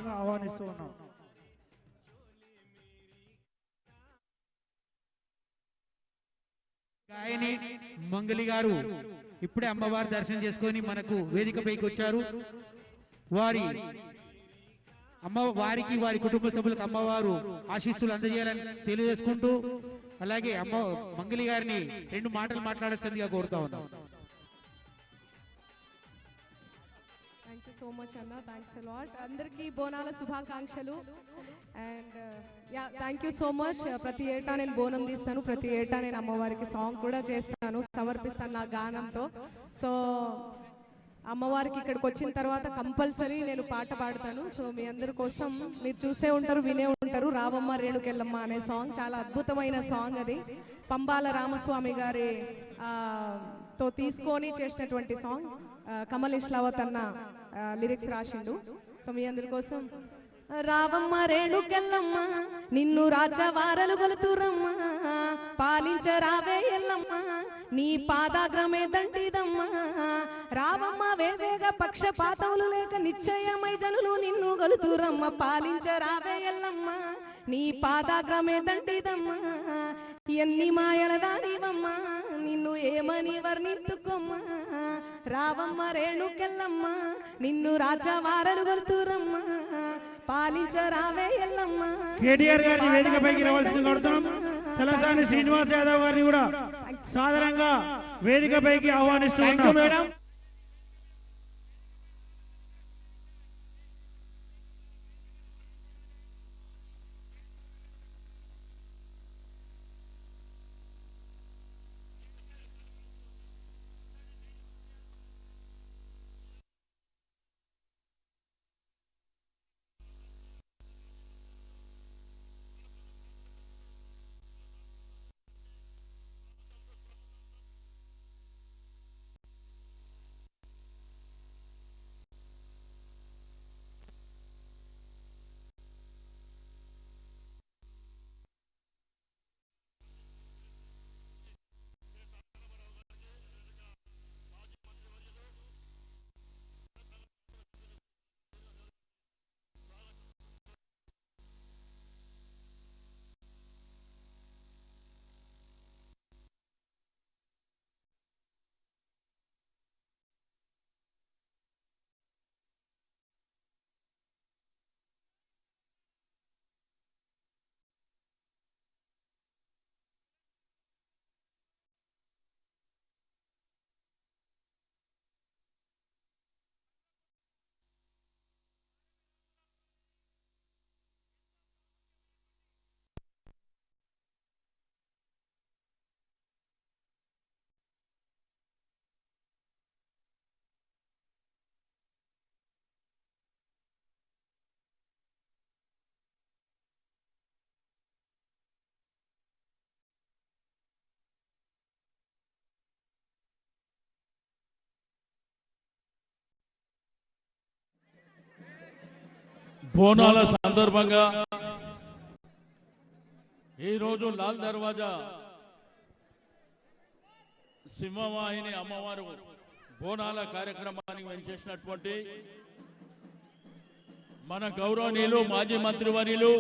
సాధారణంగా ఆహ్వానిస్తూ ఉన్నాం. గాయని మంగళి గారు ఇప్పుడే అమ్మవారి దర్శనం చేసుకొని మనకు వేదికపైకి వచ్చారు. వారికి వారి కుటుంబ సభ్యులకు అమ్మవారు ఆశీస్సులు అందజేయాలని తెలియజేసుకుంటూ, అలాగే మంగళి గారిని 2 మాటలు మాట్లాడాల్సిందిగా కోరుతా ఉన్నాం. థ్యాంక్ యూ సో మచ్ అన్న, థ్యాంక్స్ అ లాట్. అందరికీ బోనాల శుభాకాంక్షలు. And thank you so much. ప్రతి ఏటా నేను బోనం తీస్తాను, ప్రతి ఏటా నేను అమ్మవారికి సాంగ్ కూడా చేస్తాను, సమర్పిస్తాను నా గానంతో. సో అమ్మవారికి ఇక్కడికి వచ్చిన తర్వాత కంపల్సరీ నేను పాట పాడతాను. సో మీ అందరి కోసం మీరు చూసే ఉంటారు, వినే ఉంటారు, రావమ్మ రేణుకెళ్ళమ్మ అనే సాంగ్. చాలా అద్భుతమైన సాంగ్ అది. పంబాల రామస్వామి గారి తో తీసుకొని చేసినటువంటి సాంగ్. కమల్ ఇష్లావత్ అన్న లిరిక్స్ రాసిండు. సో మీ అందరి కోసం. రావమ్మ రేణుకెళ్ళమ్మ నిన్ను రాజవారలు గొలుతురమ్మ, పాలించరావే ఎల్లమ్మ నీ పాదాగ్రమే దంటిదమ్మ. రావమ్మ వేవేగ పక్షపాతములు లేక నిశ్చయమై జనులు నిన్ను గొలుతురమ్మ, పాలించరావే ఎల్లమ్మ నీ పాదాగ్రమే దంటిదమ్మ. ఎన్ని మాయల దానివమ్మ నిన్ను ఏమని వర్ణింతుకోమ్మ. రావమ్మ రేణుకెళ్ళమ్మ నిన్ను రాజవారలు గొలుతురమ్మ, పాలించరావే ఎల్లమ్మ. కేటీఆర్ గారిని వేదికపైకి రావాల్సింది కోరుతున్నాం. తలసాని శ్రీనివాస్ యాదవ్ గారిని కూడా సాధారణంగా వేదికపైకి ఆహ్వానిస్తున్నాం. మేడం బోనాల సందర్భంగా ఈరోజు లాల్ దర్వాజా సింహవాహిని అమ్మవారు బోనాల కార్యక్రమానికి వెంచేసినటువంటి మన గౌరవనీయులు మాజీ మంత్రివర్యులు